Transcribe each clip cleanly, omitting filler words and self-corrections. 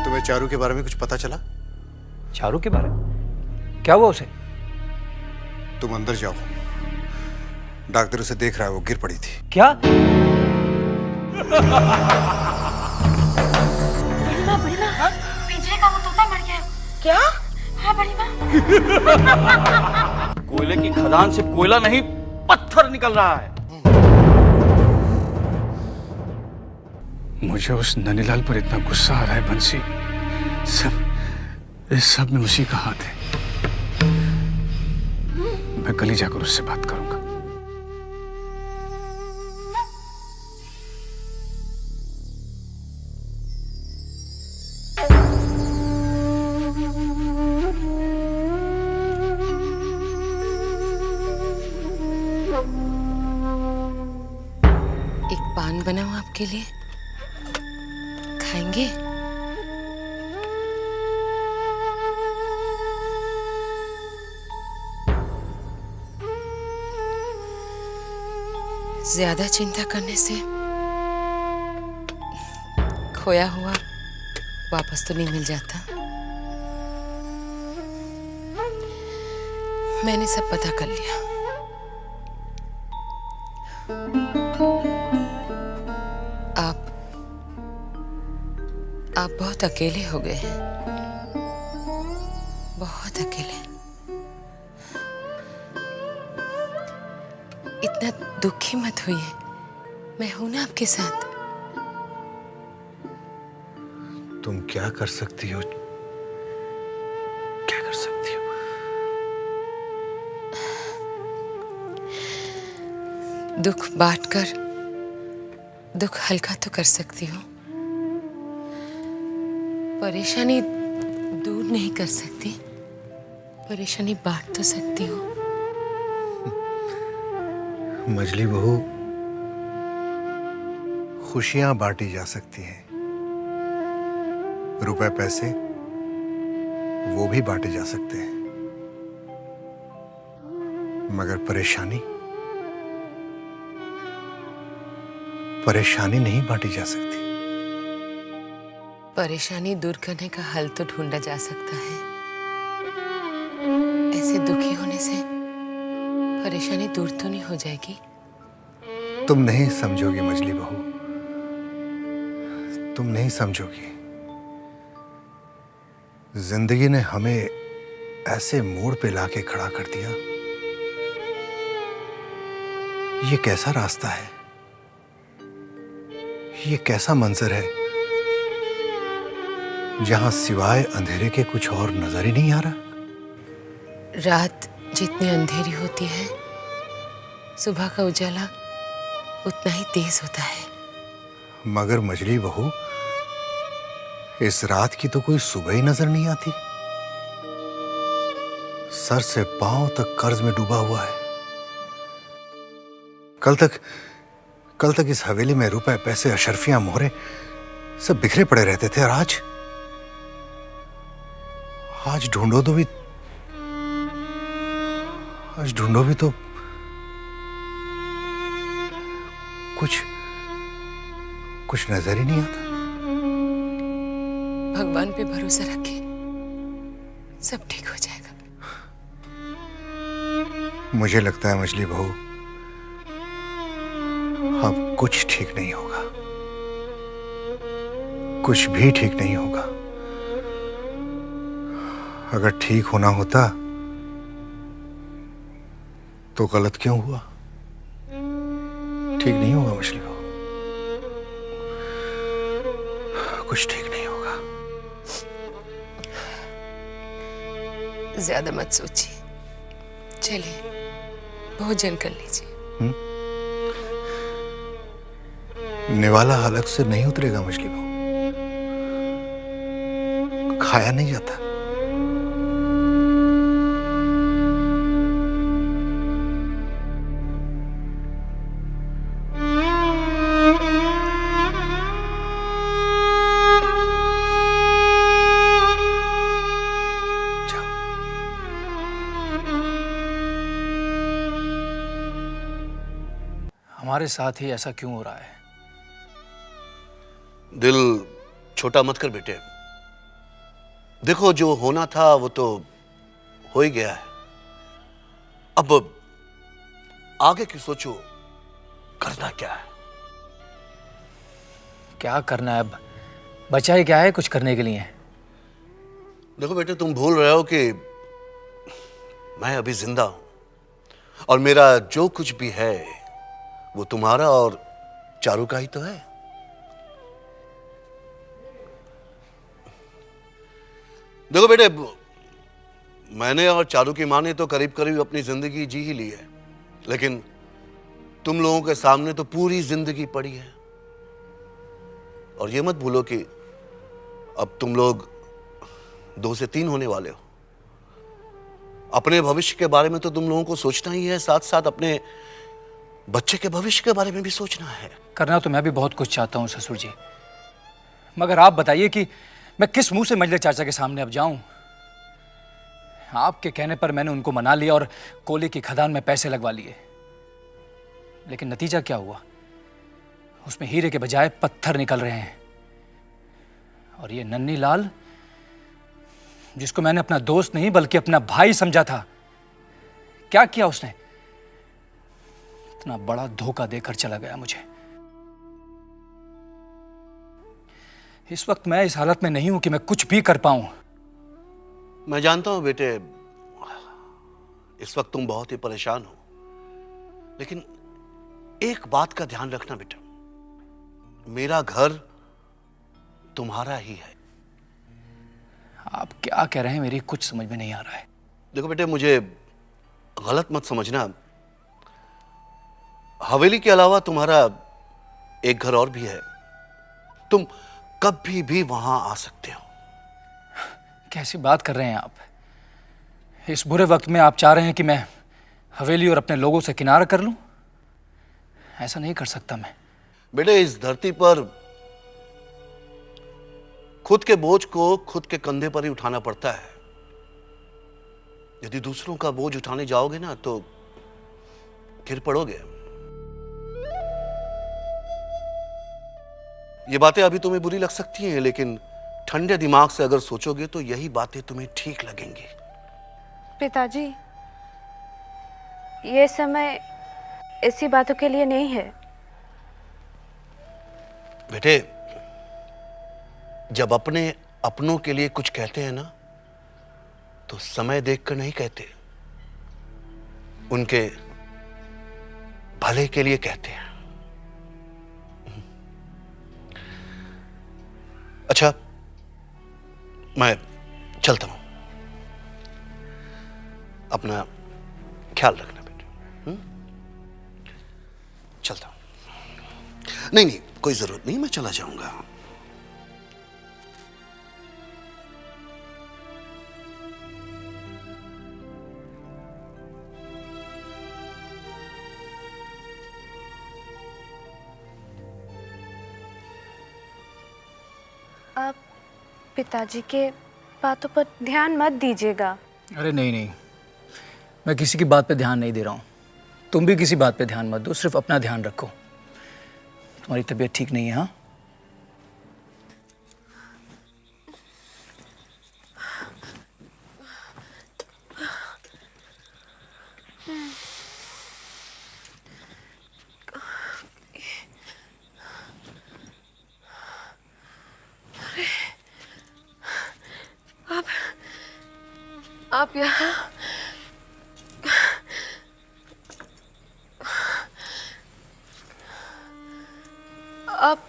तुम्हें चारू के बारे में कुछ पता चला? चारू के बारे में? क्या हुआ उसे? तुम अंदर जाओ, डॉक्टर उसे देख रहा है, वो गिर पड़ी थी। क्या? बड़ी माँ, पिंजरे का वो तोता मर गया। क्या? हाँ बड़ी माँ। कोयले की खदान से कोयला नहीं, पत्थर निकल रहा है। मुझे उस ननीलाल पर इतना गुस्सा आ रहा है बंसी, इस सब में उसी का हाथ है। मैं कल ही जाकर उससे बात करूंगा। एक पान बनाऊं आपके लिए, खाएंगे? ज्यादा चिंता करने से खोया हुआ वापस तो नहीं मिल जाता। मैंने सब पता कर लिया। आप बहुत अकेले हो गए हैं, बहुत अकेले। इतना दुखी मत होइए, मैं हूं ना आपके साथ। तुम क्या कर सकती हो? क्या कर सकती हो? दुख बांटकर दुख हल्का तो कर सकती हूँ, परेशानी दूर नहीं कर सकती, परेशानी बांट तो सकती हूँ। मजली बहू, खुशियां बांटी जा सकती हैं, रुपए पैसे वो भी बांटे जा सकते हैं, मगर परेशानी नहीं बांटी जा सकती। परेशानी दूर करने का हल तो ढूंढा जा सकता है। ऐसे दुखी होने से परेशानी दूर तो नहीं हो जाएगी। तुम नहीं समझोगी मजली बहू, तुम नहीं समझोगी। जिंदगी ने हमें ऐसे मोड़ पे लाके खड़ा कर दिया। ये कैसा रास्ता है, ये कैसा मंजर है जहां सिवाय अंधेरे के कुछ और नजर ही नहीं आ रहा। रात जितनी अंधेरी होती है, सुबह का उजाला उतना ही तेज होता है। मगर मजली बहू, इस रात की तो कोई सुबह ही नजर नहीं आती। सर से पांव तक कर्ज में डूबा हुआ है। कल तक इस हवेली में रुपए पैसे अशर्फियां मोहरे सब बिखरे पड़े रहते थे, और आज ढूंढो तो कुछ नजर ही नहीं आता। भगवान पे भरोसा रखें, सब ठीक हो जाएगा। मुझे लगता है मछली बहू, अब कुछ ठीक नहीं होगा, कुछ भी ठीक नहीं होगा। अगर ठीक होना होता तो गलत क्यों हुआ? ठीक नहीं होगा मछली बहू, कुछ ठीक नहीं होगा। ज्यादा मत सोचिए, चलिए भोजन कर लीजिए। निवाला हलक से नहीं उतरेगा मछली बहू, खाया नहीं जाता। हमारे साथ ही ऐसा क्यों हो रहा है? दिल छोटा मत कर बेटे। देखो, जो होना था वो तो हो ही गया है। अब आगे की सोचो, करना क्या है। क्या करना है अब? बचा ही क्या है कुछ करने के लिए? देखो बेटे, तुम भूल रहे हो कि मैं अभी जिंदा हूं और मेरा जो कुछ भी है वो तुम्हारा और चारू का ही तो है। देखो बेटे, मैंने और चारू की माँ ने तो करीब करीब अपनी जिंदगी जी ही ली है, लेकिन तुम लोगों के सामने तो पूरी जिंदगी पड़ी है। और ये मत भूलो कि अब तुम लोग 2 से 3 होने वाले हो। अपने भविष्य के बारे में तो तुम लोगों को सोचना ही है, साथ साथ अपने बच्चे के भविष्य के बारे में भी सोचना है। करना तो मैं भी बहुत कुछ चाहता हूँ ससुर जी, मगर आप बताइए कि मैं किस मुंह से मंजले चाचा के सामने अब जाऊं? आपके कहने पर मैंने उनको मना लिया और कोयले की खदान में पैसे लगवा लिए, लेकिन नतीजा क्या हुआ? उसमें हीरे के बजाय पत्थर निकल रहे हैं। और ये नन्ही लाल, जिसको मैंने अपना दोस्त नहीं बल्कि अपना भाई समझा था, क्या किया उसने? इतना बड़ा धोखा देकर चला गया मुझे। इस वक्त मैं इस हालत में नहीं हूं कि मैं कुछ भी कर पाऊं। मैं जानता हूं बेटे, इस वक्त तुम बहुत ही परेशान हो, लेकिन एक बात का ध्यान रखना बेटा, मेरा घर तुम्हारा ही है। आप क्या कह रहे हैं? मेरी कुछ समझ में नहीं आ रहा है। देखो बेटे, मुझे गलत मत समझना, हवेली के अलावा तुम्हारा एक घर और भी है। तुम कभी भी वहां आ सकते हो। कैसी बात कर रहे हैं आप? इस बुरे वक्त में आप चाह रहे हैं कि मैं हवेली और अपने लोगों से किनारा कर लूं? ऐसा नहीं कर सकता मैं। बेटे, इस धरती पर खुद के बोझ को खुद के कंधे पर ही उठाना पड़ता है। यदि दूसरों का बोझ उठाने जाओगे ना तो गिर पड़ोगे। ये बातें अभी तुम्हें बुरी लग सकती हैं, लेकिन ठंडे दिमाग से अगर सोचोगे तो यही बातें तुम्हें ठीक लगेंगी। पिताजी, ये समय ऐसी बातों के लिए नहीं है। बेटे, जब अपने अपनों के लिए कुछ कहते हैं ना तो समय देखकर नहीं कहते, उनके भले के लिए कहते हैं। अच्छा, मैं चलता हूं, अपना ख्याल रखना बेटे। चलता हूं। नहीं नहीं, कोई जरूरत नहीं, मैं चला जाऊंगा। आप पिताजी के बातों पर ध्यान मत दीजिएगा। अरे नहीं नहीं, मैं किसी की बात पे ध्यान नहीं दे रहा हूं। तुम भी किसी बात पे ध्यान मत दो, सिर्फ अपना ध्यान रखो। तुम्हारी तबीयत ठीक नहीं है? हाँ, आप यहाँ? आप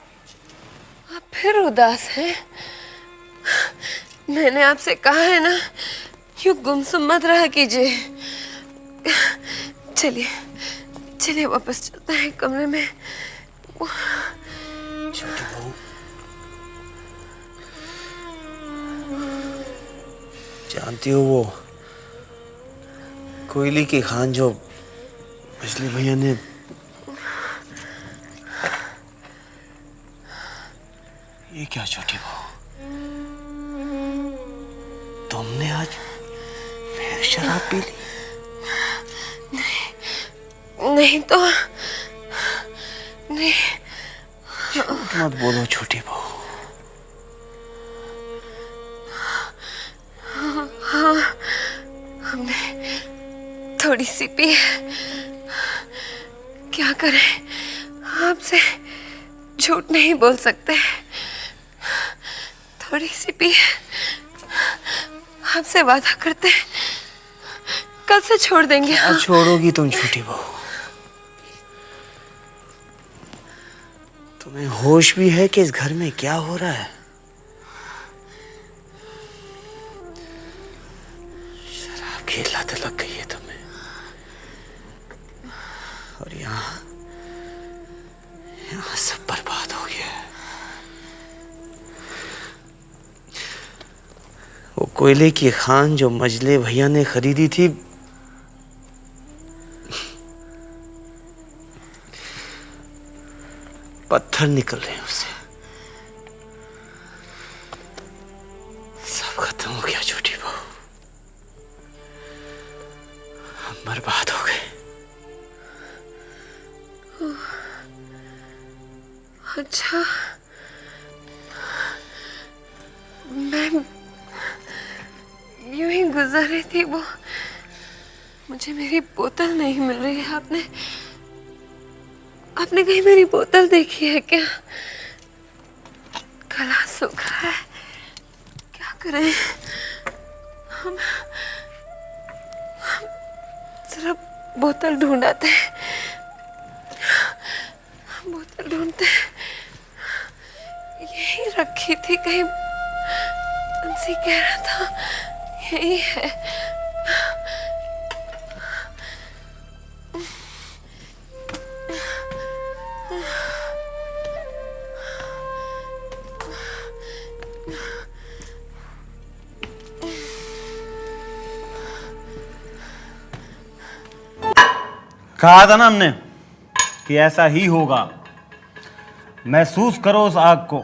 फिर उदास हैं? मैंने आपसे कहा है ना, यूं गुमसुम मत रहा कीजिए। चलिए चलिए वापस चलते हैं कमरे में। छोटी बहू, जानती हो वो कोयली की खान जो बिजली भैया ने ये क्या छोटी बहू, तुमने आज फिर शराब पी ली? नहीं तो नहीं। झूठ मत बोलो छोटी बहू। थोड़ी सी पी है। क्या करें, आपसे झूठ नहीं बोल सकते। थोड़ी सी पी है। आपसे वादा करते हैं कल से छोड़ देंगे। क्या छोड़ोगी तुम झूठी बहू? तुम्हें होश भी है कि इस घर में क्या हो रहा है? शराब की लत लग गई है तुम्हें, और यहाँ सब बर्बाद हो गया है। वो कोयले की खान जो मजले भैया ने खरीदी थी, पत्थर निकल रहे हैं उससे। सब खत्म हो गया झूठी बहू, हम बर्बाद हो गए। अच्छा, मैं यूं ही गुजर रही थी, वो मुझे मेरी बोतल नहीं मिल रही है। आपने कहीं मेरी बोतल देखी है क्या? गला सूखा है, क्या करें? हम जरा बोतल ढूंढाते हैं। बोतल ढूंढते हैं, यही रखी थी कहीं। बंसी कह रहा था यही है। कहा था ना हमने कि ऐसा ही होगा। महसूस करो उस आग को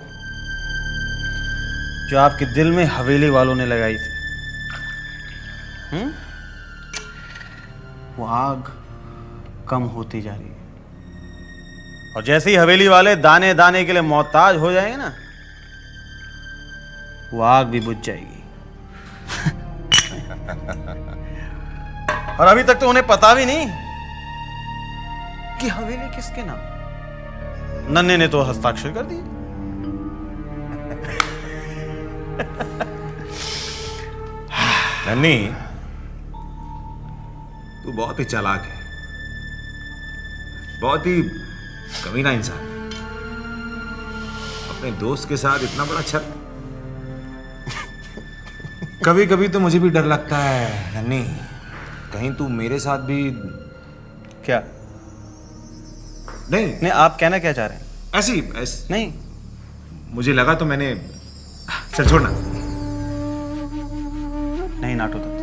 जो आपके दिल में हवेली वालों ने लगाई थी। वो आग कम होती जा रही है, और जैसे ही हवेली वाले दाने दाने के लिए मोहताज हो जाएंगे ना, वो आग भी बुझ जाएगी। और अभी तक तो उन्हें पता भी नहीं कि हवेली किसके नाम। नन्हे ने तो हस्ताक्षर कर दिए। नन्ही, तू बहुत ही चालाक है, बहुत ही कमीना इंसान है। अपने दोस्त के साथ इतना बड़ा छल। कभी कभी तो मुझे भी डर लगता है नन्ही, कहीं तू मेरे साथ भी। क्या? नहीं नहीं, आप कहना क्या चाह रहे हैं? ऐसी नहीं, मुझे लगा तो मैंने। चल छोड़ना। नहीं नाटो दत्त,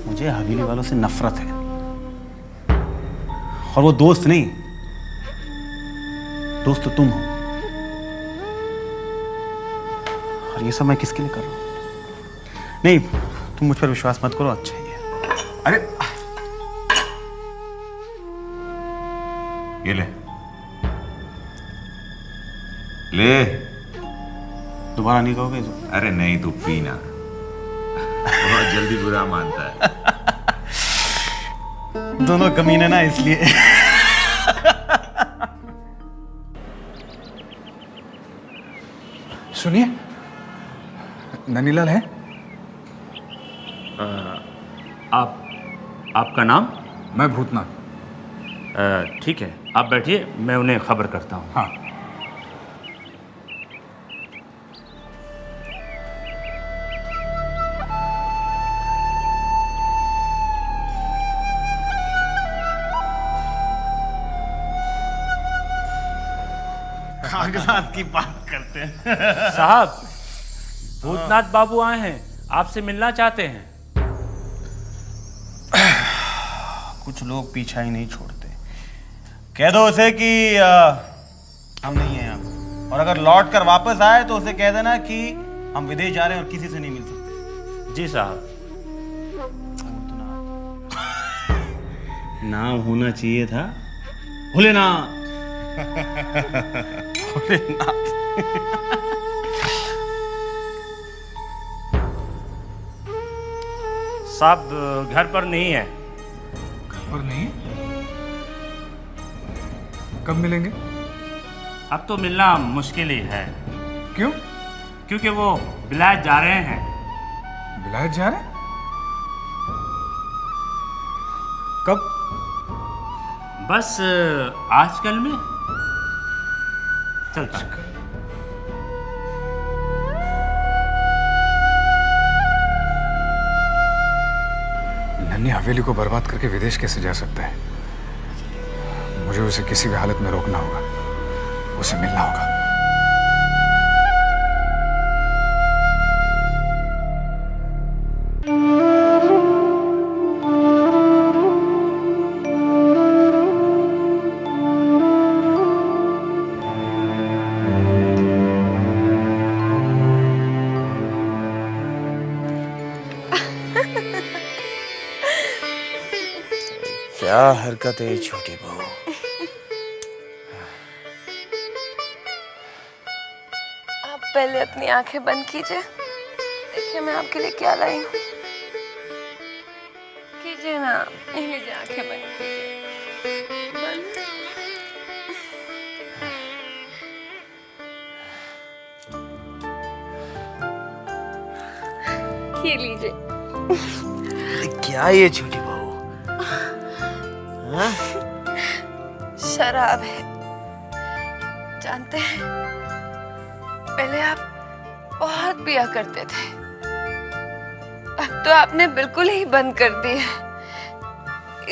मुझे हवेली वालों से नफरत है, और वो दोस्त नहीं, दोस्त तो तुम हो। और ये सब मैं किसके लिए कर रहा हूं? नहीं, तुम मुझ पर विश्वास मत करो। अच्छा ही है। अरे ये ले ले। दोबारा नहीं कहोगे? अरे नहीं, तू पीना। बहुत जल्दी बुरा मानता है। दोनों कमीने ना, इसलिए। सुनिए, ननीलाल है? आपका नाम? मैं भूतनाथ। ठीक है, आप बैठिए, मैं उन्हें खबर करता हूँ। हाँ। कागजात की बात करते हैं। साहब, भूतनाथ बाबू आए हैं, आपसे मिलना चाहते हैं। कुछ लोग पीछा ही नहीं छोड़ते। कह दो उसे कि हम नहीं हैं यहाँ, और अगर लौट कर वापस आए तो उसे कह देना कि हम विदेश जा रहे हैं और किसी से नहीं मिल सकते। जी साहब। नाम होना चाहिए था भोलेनाथ। भोलेनाथ। साहब घर पर नहीं है। और नहीं? कब मिलेंगे? अब तो मिलना मुश्किल ही है, क्यों? क्योंकि वो विलायत जा रहे हैं। विलायत जा रहे हैं? कब? बस आजकल में चलता है। नन्ही हवेली को बर्बाद करके विदेश कैसे जा सकता है? मुझे उसे किसी भी हालत में रोकना होगा, उसे मिलना होगा। क्या हरकत है ये छोटी बहू। आप पहले अपनी आंखें बंद कीजिए, देखिए मैं आपके लिए क्या लाई हूँ। कीजिए ना, ये लीजिए, आंखें बंद कीजिए। बंद। ये लीजिए। क्या ये छोटी बहू? हाँ? शराब है, जानते हैं पहले आप बहुत पिया करते थे, अब तो आपने बिल्कुल ही बंद कर दी है,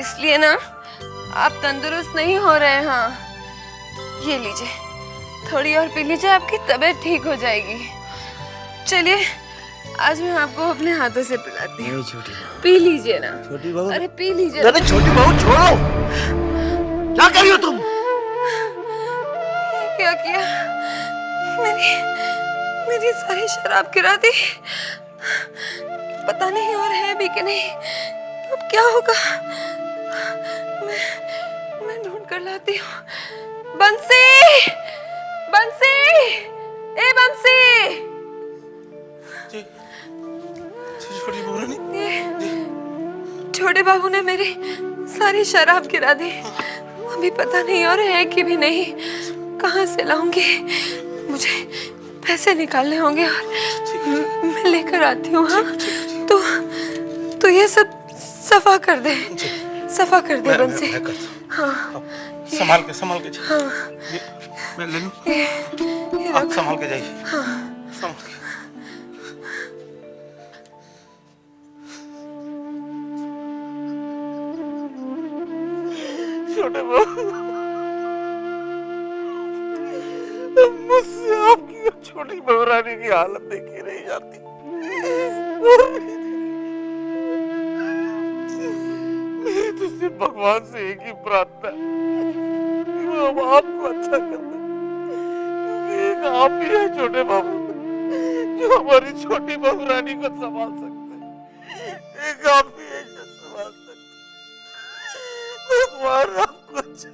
इसलिए ना आप तंदुरुस्त नहीं हो रहे। हाँ, ये लीजिए, थोड़ी और पी लीजिए, आपकी तबीयत ठीक हो जाएगी। चलिए आज मैं आपको अपने हाथों से पिलाती हूँ। छोटी बहू, पी लीजिए ना। छोटी बहू, अरे पी लीजिए। अरे छोटी बहू छोड़ो, क्या कर रही हो तुम? क्या किया? मेरी सारी शराब गिरा दी। पता नहीं और है भी कि नहीं। अब क्या होगा? मैं ढूंढ कर लाती हूँ। बंसी, बंसी, ए बंसी। छोटी बहू रानी, छोटे बाबू ने मेरी सारी शराब गिरा दी। अभी पता नहीं और है कि भी नहीं। कहाँ से लाऊंगी? मुझे पैसे निकालने होंगे और मैं लेकर आती हूँ। हाँ, तो ये सब सफा कर दे, सफा कर दे बंसी। हाँ, संभाल के हाँ, मैं ले लूं। ये आप रख। संभाल के जाइए। हाँ, संभाल के। छोटे बहू, मुझसे आपकी छोटी बहू रानी की हालत देखी नहीं जाती। मेरी तो सिर्फ भगवान से एक ही प्रार्थना है कि वो अब आपको अच्छा कर दे, क्योंकि एक आप ही है छोटे बाबू जो हमारी छोटी बहू रानी को संभाल सकते हैं। एक आप ही है जो संभाल सकते हैं। भगवान आपको अच्छा